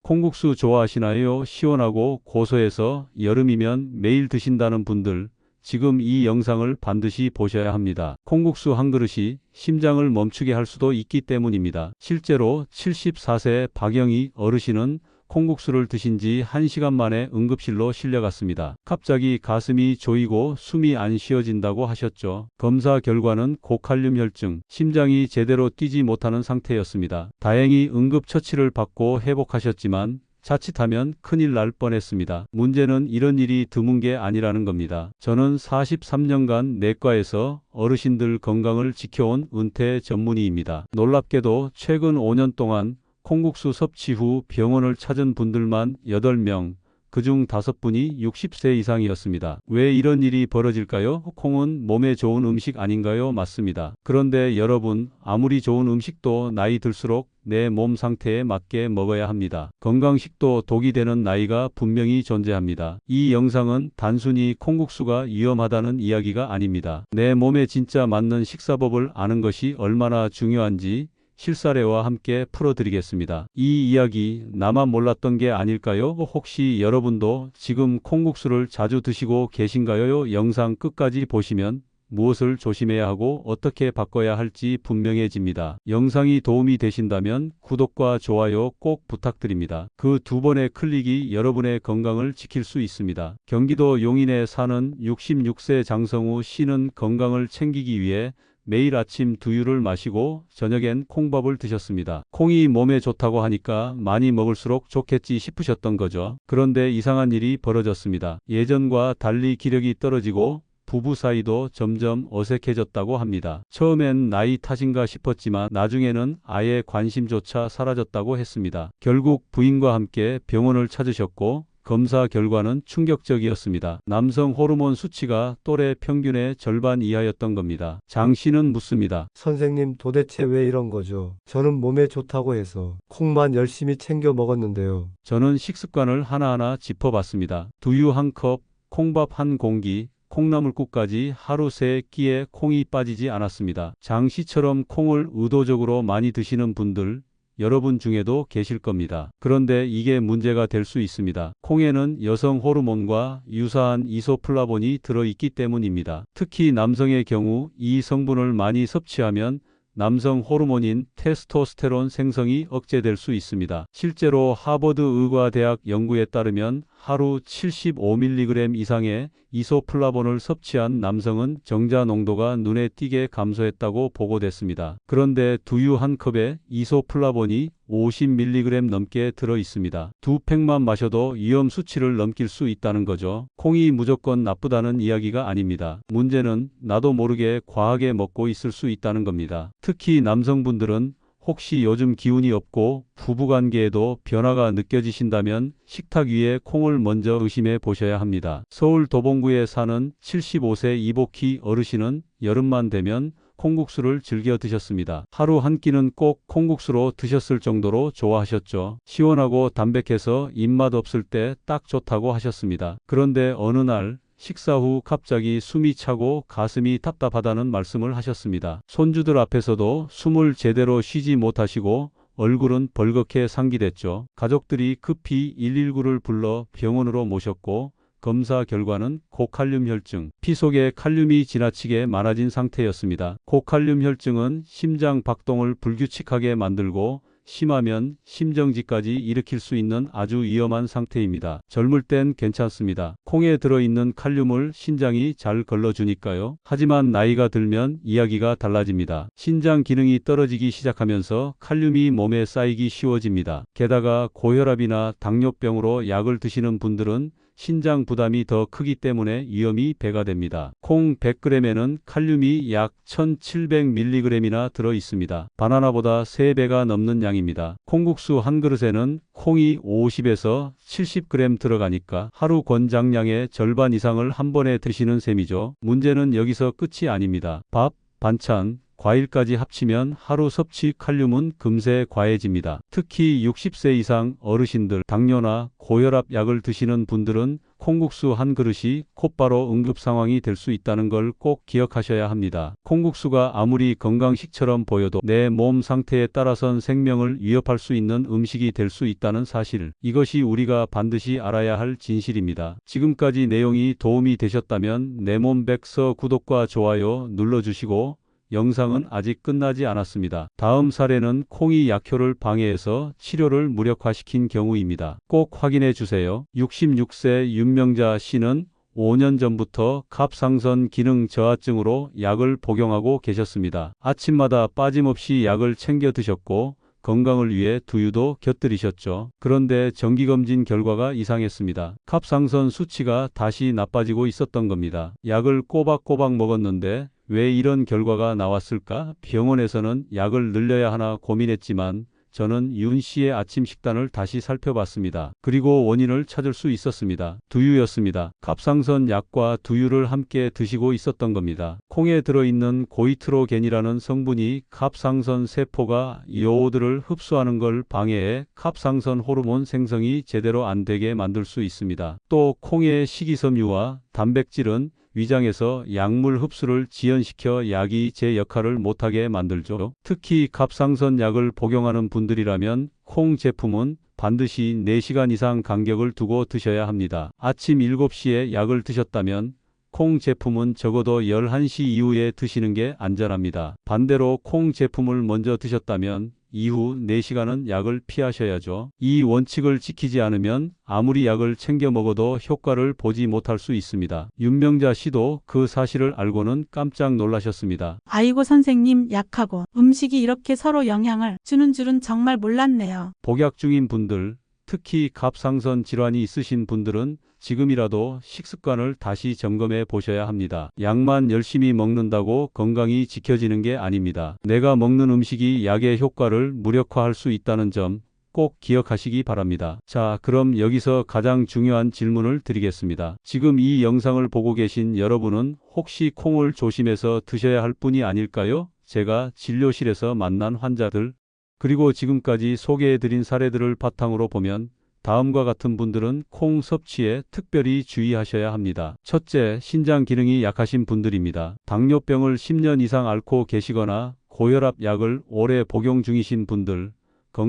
콩국수 좋아하시나요? 시원하고 고소해서 여름이면 매일 드신다는 분들, 지금 이 영상을 반드시 보셔야 합니다. 콩국수 한 그릇이 심장을 멈추게 할 수도 있기 때문입니다. 실제로 74세 박영희 어르신은 콩국수를 드신 지 1시간 만에 응급실로 실려갔습니다. 갑자기 가슴이 조이고 숨이 안 쉬어진다고 하셨죠. 검사 결과는 고칼륨 혈증, 심장이 제대로 뛰지 못하는 상태였습니다. 다행히 응급처치를 받고 회복하셨지만 자칫하면 큰일 날 뻔했습니다. 문제는 이런 일이 드문 게 아니라는 겁니다. 저는 43년간 내과에서 어르신들 건강을 지켜온 은퇴 전문의입니다. 놀랍게도 최근 5년 동안 콩국수 섭취 후 병원을 찾은 분들만 8명, 그중 5분이 60세 이상이었습니다. 왜 이런 일이 벌어질까요? 콩은 몸에 좋은 음식 아닌가요? 맞습니다. 그런데 여러분, 아무리 좋은 음식도 나이 들수록 내 몸 상태에 맞게 먹어야 합니다. 건강식도 독이 되는 나이가 분명히 존재합니다. 이 영상은 단순히 콩국수가 위험하다는 이야기가 아닙니다. 내 몸에 진짜 맞는 식사법을 아는 것이 얼마나 중요한지 실사례와 함께 풀어드리겠습니다. 이 이야기 나만 몰랐던 게 아닐까요? 혹시 여러분도 지금 콩국수를 자주 드시고 계신가요? 영상 끝까지 보시면 무엇을 조심해야 하고 어떻게 바꿔야 할지 분명해집니다. 영상이 도움이 되신다면 구독과 좋아요 꼭 부탁드립니다. 그 2번의 클릭이 여러분의 건강을 지킬 수 있습니다. 경기도 용인에 사는 66세 장성우 씨는 건강을 챙기기 위해 매일 아침 두유를 마시고 저녁엔 콩밥을 드셨습니다. 콩이 몸에 좋다고 하니까 많이 먹을수록 좋겠지 싶으셨던 거죠. 그런데 이상한 일이 벌어졌습니다. 예전과 달리 기력이 떨어지고 부부 사이도 점점 어색해졌다고 합니다. 처음엔 나이 탓인가 싶었지만 나중에는 아예 관심조차 사라졌다고 했습니다. 결국 부인과 함께 병원을 찾으셨고 검사 결과는 충격적이었습니다. 남성 호르몬 수치가 또래 평균의 절반 이하였던 겁니다. 장 씨는 묻습니다. 선생님, 도대체 왜 이런 거죠? 저는 몸에 좋다고 해서 콩만 열심히 챙겨 먹었는데요. 저는 식습관을 하나하나 짚어봤습니다. 두유 1컵, 콩밥 1공기, 콩나물국까지 하루 3끼에 콩이 빠지지 않았습니다. 장 씨처럼 콩을 의도적으로 많이 드시는 분들, 여러분 중에도 계실 겁니다. 그런데 이게 문제가 될 수 있습니다. 콩에는 여성 호르몬과 유사한 이소플라본이 들어있기 때문입니다. 특히 남성의 경우 이 성분을 많이 섭취하면 남성 호르몬인 테스토스테론 생성이 억제될 수 있습니다. 실제로 하버드 의과대학 연구에 따르면 하루 75mg 이상의 이소플라본을 섭취한 남성은 정자 농도가 눈에 띄게 감소했다고 보고됐습니다. 그런데 두유 1컵에 이소플라본이 50mg 넘게 들어 있습니다. 2팩만 마셔도 위험 수치를 넘길 수 있다는 거죠. 콩이 무조건 나쁘다는 이야기가 아닙니다. 문제는 나도 모르게 과하게 먹고 있을 수 있다는 겁니다. 특히 남성분들은 혹시 요즘 기운이 없고 부부관계에도 변화가 느껴지신다면 식탁 위에 콩을 먼저 의심해 보셔야 합니다. 서울 도봉구에 사는 75세 이복희 어르신은 여름만 되면 콩국수를 즐겨 드셨습니다. 하루 한 끼는 꼭 콩국수로 드셨을 정도로 좋아하셨죠. 시원하고 담백해서 입맛 없을 때 딱 좋다고 하셨습니다. 그런데 어느 날 식사 후 갑자기 숨이 차고 가슴이 답답하다는 말씀을 하셨습니다. 손주들 앞에서도 숨을 제대로 쉬지 못하시고 얼굴은 벌겋게 상기됐죠. 가족들이 급히 119를 불러 병원으로 모셨고 검사 결과는 고칼륨 혈증, 피 속에 칼륨이 지나치게 많아진 상태였습니다. 고칼륨 혈증은 심장 박동을 불규칙하게 만들고 심하면 심정지까지 일으킬 수 있는 아주 위험한 상태입니다. 젊을 땐 괜찮습니다. 콩에 들어있는 칼륨을 신장이 잘 걸러주니까요. 하지만 나이가 들면 이야기가 달라집니다. 신장 기능이 떨어지기 시작하면서 칼륨이 몸에 쌓이기 쉬워집니다. 게다가 고혈압이나 당뇨병으로 약을 드시는 분들은 신장 부담이 더 크기 때문에 위험이 배가 됩니다. 콩 100g에는 칼륨이 약 1700mg이나 들어 있습니다. 바나나보다 3배가 넘는 양입니다. 콩국수 한 그릇에는 콩이 50에서 70g 들어가니까 하루 권장량의 절반 이상을 한 번에 드시는 셈이죠. 문제는 여기서 끝이 아닙니다. 밥, 반찬, 과일까지 합치면 하루 섭취 칼륨은 금세 과해집니다. 특히 60세 이상 어르신들, 당뇨나 고혈압 약을 드시는 분들은 콩국수 한 그릇이 곧바로 응급 상황이 될 수 있다는 걸 꼭 기억하셔야 합니다. 콩국수가 아무리 건강식처럼 보여도 내 몸 상태에 따라선 생명을 위협할 수 있는 음식이 될 수 있다는 사실, 이것이 우리가 반드시 알아야 할 진실입니다. 지금까지 내용이 도움이 되셨다면 내 몸 백서 구독과 좋아요 눌러주시고, 영상은 아직 끝나지 않았습니다. 다음 사례는 콩이 약효를 방해해서 치료를 무력화시킨 경우입니다. 꼭 확인해 주세요. 66세 윤명자 씨는 5년 전부터 갑상선 기능 저하증으로 약을 복용하고 계셨습니다. 아침마다 빠짐없이 약을 챙겨 드셨고 건강을 위해 두유도 곁들이셨죠. 그런데 정기검진 결과가 이상했습니다. 갑상선 수치가 다시 나빠지고 있었던 겁니다. 약을 꼬박꼬박 먹었는데 왜 이런 결과가 나왔을까? 병원에서는 약을 늘려야 하나 고민했지만 저는 윤 씨의 아침 식단을 다시 살펴봤습니다. 그리고 원인을 찾을 수 있었습니다. 두유였습니다. 갑상선 약과 두유를 함께 드시고 있었던 겁니다. 콩에 들어있는 고이트로겐이라는 성분이 갑상선 세포가 요오드를 흡수하는 걸 방해해 갑상선 호르몬 생성이 제대로 안 되게 만들 수 있습니다. 또 콩의 식이섬유와 단백질은 위장에서 약물 흡수를 지연시켜 약이 제 역할을 못하게 만들죠. 특히 갑상선 약을 복용하는 분들이라면 콩 제품은 반드시 4시간 이상 간격을 두고 드셔야 합니다. 아침 7시에 약을 드셨다면 콩 제품은 적어도 11시 이후에 드시는 게 안전합니다. 반대로 콩 제품을 먼저 드셨다면 이후 4시간은 약을 피하셔야죠. 이 원칙을 지키지 않으면 아무리 약을 챙겨 먹어도 효과를 보지 못할 수 있습니다. 윤명자 씨도 그 사실을 알고는 깜짝 놀라셨습니다. 아이고 선생님, 약하고 음식이 이렇게 서로 영향을 주는 줄은 정말 몰랐네요. 복약 중인 분들, 특히 갑상선 질환이 있으신 분들은 지금이라도 식습관을 다시 점검해 보셔야 합니다. 약만 열심히 먹는다고 건강이 지켜지는 게 아닙니다. 내가 먹는 음식이 약의 효과를 무력화할 수 있다는 점 꼭 기억하시기 바랍니다. 자, 그럼 여기서 가장 중요한 질문을 드리겠습니다. 지금 이 영상을 보고 계신 여러분은 혹시 콩을 조심해서 드셔야 할 분이 아닐까요? 제가 진료실에서 만난 환자들, 그리고 지금까지 소개해드린 사례들을 바탕으로 보면 다음과 같은 분들은 콩 섭취에 특별히 주의하셔야 합니다. 첫째, 신장 기능이 약하신 분들입니다. 당뇨병을 10년 이상 앓고 계시거나 고혈압 약을 오래 복용 중이신 분들,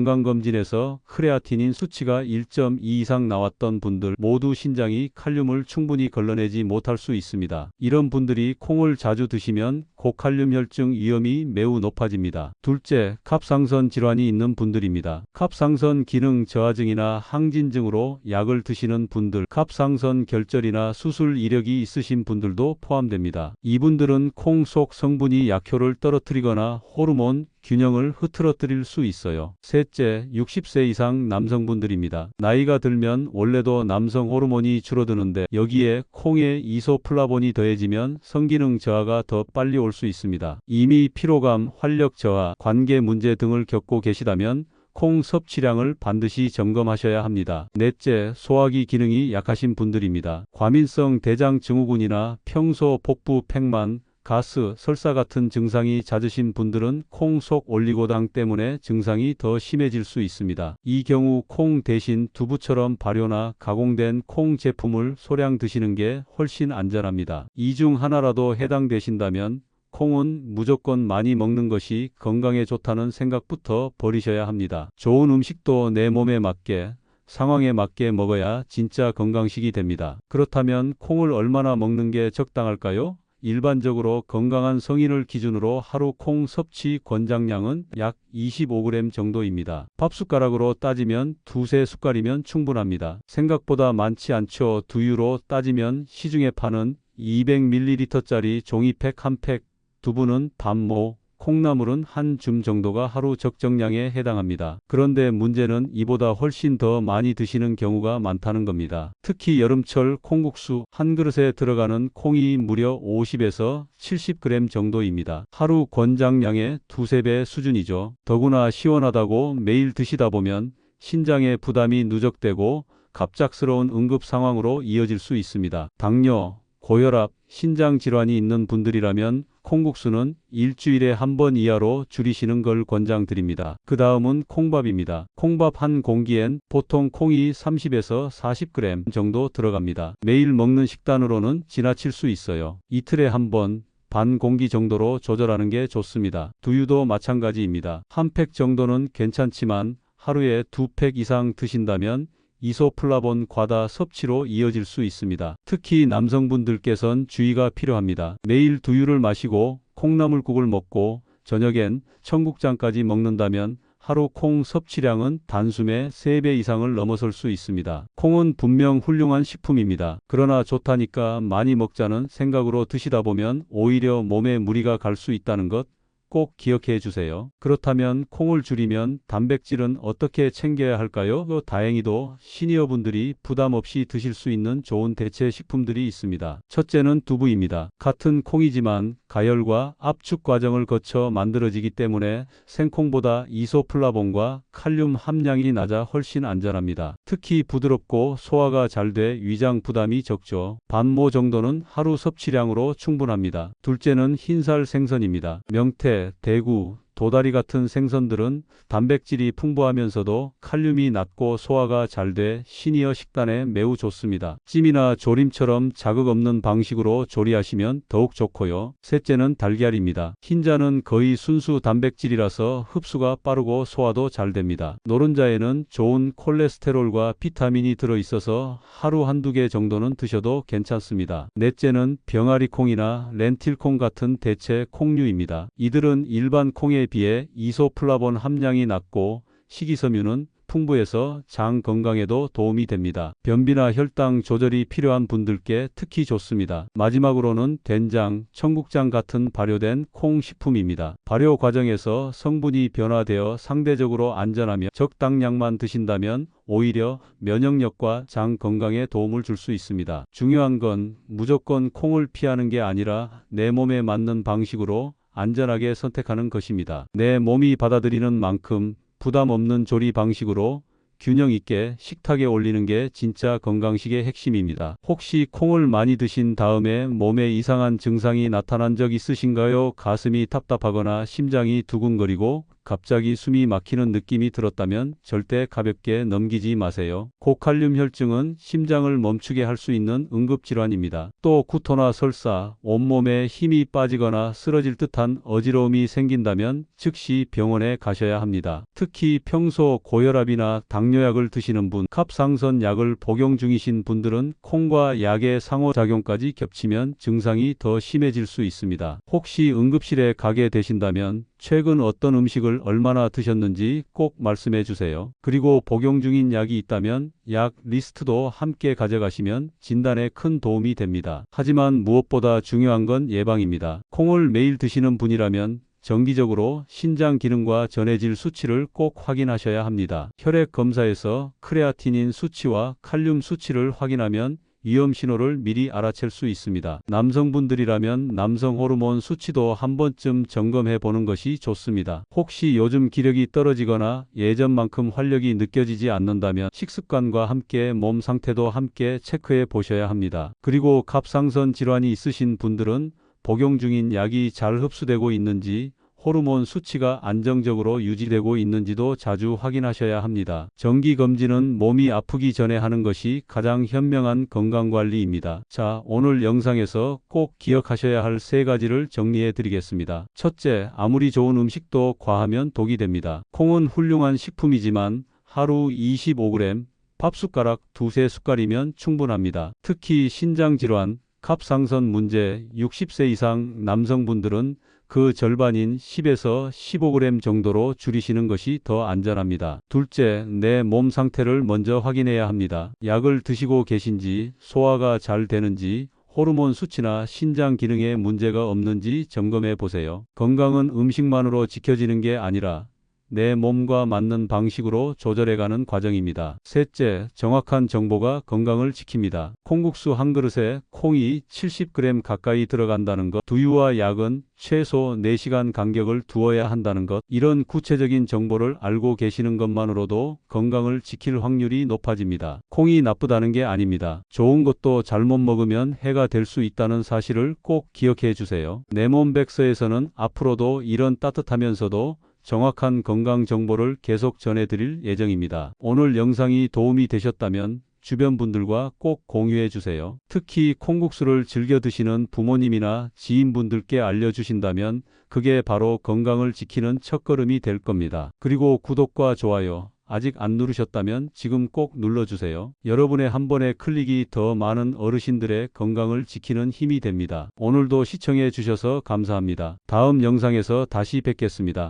건강검진에서 크레아티닌 수치가 1.2 이상 나왔던 분들 모두 신장이 칼륨을 충분히 걸러내지 못할 수 있습니다. 이런 분들이 콩을 자주 드시면 고칼륨 혈증 위험이 매우 높아집니다. 둘째, 갑상선 질환이 있는 분들입니다. 갑상선 기능 저하증이나 항진증으로 약을 드시는 분들, 갑상선 결절이나 수술 이력이 있으신 분들도 포함됩니다. 이분들은 콩 속 성분이 약효를 떨어뜨리거나 호르몬 균형을 흐트러뜨릴 수 있어요. 셋째, 60세 이상 남성분들입니다. 나이가 들면 원래도 남성 호르몬이 줄어드는데 여기에 콩에 이소플라본이 더해지면 성기능 저하가 더 빨리 올 수 있습니다. 이미 피로감, 활력 저하, 관계 문제 등을 겪고 계시다면 콩 섭취량을 반드시 점검하셔야 합니다. 넷째, 소화기 기능이 약하신 분들입니다. 과민성 대장 증후군이나 평소 복부 팽만, 가스, 설사 같은 증상이 잦으신 분들은 콩 속 올리고당 때문에 증상이 더 심해질 수 있습니다. 이 경우 콩 대신 두부처럼 발효나 가공된 콩 제품을 소량 드시는 게 훨씬 안전합니다. 이 중 하나라도 해당되신다면 콩은 무조건 많이 먹는 것이 건강에 좋다는 생각부터 버리셔야 합니다. 좋은 음식도 내 몸에 맞게, 상황에 맞게 먹어야 진짜 건강식이 됩니다. 그렇다면 콩을 얼마나 먹는 게 적당할까요? 일반적으로 건강한 성인을 기준으로 하루 콩 섭취 권장량은 약 25g 정도입니다. 밥숟가락으로 따지면 두세 숟갈이면 충분합니다. 생각보다 많지 않죠. 두유로 따지면 시중에 파는 200ml짜리 종이팩 한 팩, 두부는 반모, 콩나물은 한 줌 정도가 하루 적정량에 해당합니다. 그런데 문제는 이보다 훨씬 더 많이 드시는 경우가 많다는 겁니다. 특히 여름철 콩국수 한 그릇에 들어가는 콩이 무려 50에서 70g 정도입니다. 하루 권장량의 두세 배 수준이죠. 더구나 시원하다고 매일 드시다 보면 신장에 부담이 누적되고 갑작스러운 응급 상황으로 이어질 수 있습니다. 당뇨, 고혈압, 신장 질환이 있는 분들이라면 콩국수는 일주일에 한 번 이하로 줄이시는 걸 권장드립니다. 그 다음은 콩밥입니다. 콩밥 한 공기엔 보통 콩이 30에서 40g 정도 들어갑니다. 매일 먹는 식단으로는 지나칠 수 있어요. 이틀에 한 번, 반 공기 정도로 조절하는 게 좋습니다. 두유도 마찬가지입니다. 한 팩 정도는 괜찮지만 하루에 2팩 이상 드신다면 이소플라본 과다 섭취로 이어질 수 있습니다. 특히 남성분들께선 주의가 필요합니다. 매일 두유를 마시고 콩나물국을 먹고 저녁엔 청국장까지 먹는다면 하루 콩 섭취량은 단숨에 3배 이상을 넘어설 수 있습니다. 콩은 분명 훌륭한 식품입니다. 그러나 좋다니까 많이 먹자는 생각으로 드시다 보면 오히려 몸에 무리가 갈 수 있다는 것 꼭 기억해 주세요. 그렇다면 콩을 줄이면 단백질은 어떻게 챙겨야 할까요? 다행히도 시니어분들이 부담 없이 드실 수 있는 좋은 대체 식품들이 있습니다. 첫째는 두부입니다. 같은 콩이지만 가열과 압축 과정을 거쳐 만들어지기 때문에 생콩보다 이소플라본과 칼륨 함량이 낮아 훨씬 안전합니다. 특히 부드럽고 소화가 잘 돼 위장 부담이 적죠. 반모 정도는 하루 섭취량으로 충분합니다. 둘째는 흰살 생선입니다. 명태, 대구, 도다리 같은 생선들은 단백질이 풍부하면서도 칼륨이 낮고 소화가 잘 돼 시니어 식단에 매우 좋습니다. 찜이나 조림처럼 자극 없는 방식으로 조리하시면 더욱 좋고요. 셋째는 달걀입니다. 흰자는 거의 순수 단백질이라서 흡수가 빠르고 소화도 잘 됩니다. 노른자에는 좋은 콜레스테롤과 비타민이 들어있어서 하루 한두 개 정도는 드셔도 괜찮습니다. 넷째는 병아리콩이나 렌틸콩 같은 대체 콩류입니다. 이들은 일반 콩에 비해 이소플라본 함량이 낮고 식이섬유는 풍부해서 장 건강에도 도움이 됩니다. 변비나 혈당 조절이 필요한 분들께 특히 좋습니다. 마지막으로는 된장, 청국장 같은 발효된 콩 식품입니다. 발효 과정에서 성분이 변화되어 상대적으로 안전하며 적당량만 드신다면 오히려 면역력과 장 건강에 도움을 줄 수 있습니다. 중요한 건 무조건 콩을 피하는 게 아니라 내 몸에 맞는 방식으로 안전하게 선택하는 것입니다. 내 몸이 받아들이는 만큼 부담 없는 조리 방식으로 균형 있게 식탁에 올리는 게 진짜 건강식의 핵심입니다. 혹시 콩을 많이 드신 다음에 몸에 이상한 증상이 나타난 적 있으신가요? 가슴이 답답하거나 심장이 두근거리고 갑자기 숨이 막히는 느낌이 들었다면 절대 가볍게 넘기지 마세요. 고칼륨 혈증은 심장을 멈추게 할 수 있는 응급질환입니다. 또 구토나 설사, 온몸에 힘이 빠지거나 쓰러질 듯한 어지러움이 생긴다면 즉시 병원에 가셔야 합니다. 특히 평소 고혈압이나 당뇨약을 드시는 분, 갑상선 약을 복용 중이신 분들은 콩과 약의 상호작용까지 겹치면 증상이 더 심해질 수 있습니다. 혹시 응급실에 가게 되신다면 최근 어떤 음식을 얼마나 드셨는지 꼭 말씀해 주세요. 그리고 복용 중인 약이 있다면 약 리스트도 함께 가져가시면 진단에 큰 도움이 됩니다. 하지만 무엇보다 중요한 건 예방입니다. 콩을 매일 드시는 분이라면 정기적으로 신장 기능과 전해질 수치를 꼭 확인하셔야 합니다. 혈액 검사에서 크레아티닌 수치와 칼륨 수치를 확인하면 위험 신호를 미리 알아챌 수 있습니다. 남성분들이라면 남성 호르몬 수치도 한 번쯤 점검해 보는 것이 좋습니다. 혹시 요즘 기력이 떨어지거나 예전만큼 활력이 느껴지지 않는다면 식습관과 함께 몸 상태도 함께 체크해 보셔야 합니다. 그리고 갑상선 질환이 있으신 분들은 복용 중인 약이 잘 흡수되고 있는지, 호르몬 수치가 안정적으로 유지되고 있는지도 자주 확인하셔야 합니다. 정기검진은 몸이 아프기 전에 하는 것이 가장 현명한 건강관리입니다. 자, 오늘 영상에서 꼭 기억하셔야 할 3가지를 정리해 드리겠습니다. 첫째, 아무리 좋은 음식도 과하면 독이 됩니다. 콩은 훌륭한 식품이지만 하루 25g, 밥숟가락 2~3숟갈이면 충분합니다. 특히 신장질환, 갑상선 문제, 60세 이상 남성분들은 그 절반인 10에서 15g 정도로 줄이시는 것이 더 안전합니다. 둘째, 내 몸 상태를 먼저 확인해야 합니다. 약을 드시고 계신지, 소화가 잘 되는지, 호르몬 수치나 신장 기능에 문제가 없는지 점검해 보세요. 건강은 음식만으로 지켜지는 게 아니라 내 몸과 맞는 방식으로 조절해가는 과정입니다. 셋째, 정확한 정보가 건강을 지킵니다. 콩국수 한 그릇에 콩이 70g 가까이 들어간다는 것, 두유와 약은 최소 4시간 간격을 두어야 한다는 것, 이런 구체적인 정보를 알고 계시는 것만으로도 건강을 지킬 확률이 높아집니다. 콩이 나쁘다는 게 아닙니다. 좋은 것도 잘못 먹으면 해가 될 수 있다는 사실을 꼭 기억해 주세요. 내 몸 백서에서는 앞으로도 이런 따뜻하면서도 정확한 건강 정보를 계속 전해드릴 예정입니다. 오늘 영상이 도움이 되셨다면 주변 분들과 꼭 공유해 주세요. 특히 콩국수를 즐겨 드시는 부모님이나 지인분들께 알려주신다면 그게 바로 건강을 지키는 첫걸음이 될 겁니다. 그리고 구독과 좋아요 아직 안 누르셨다면 지금 꼭 눌러주세요. 여러분의 한 번의 클릭이 더 많은 어르신들의 건강을 지키는 힘이 됩니다. 오늘도 시청해 주셔서 감사합니다. 다음 영상에서 다시 뵙겠습니다.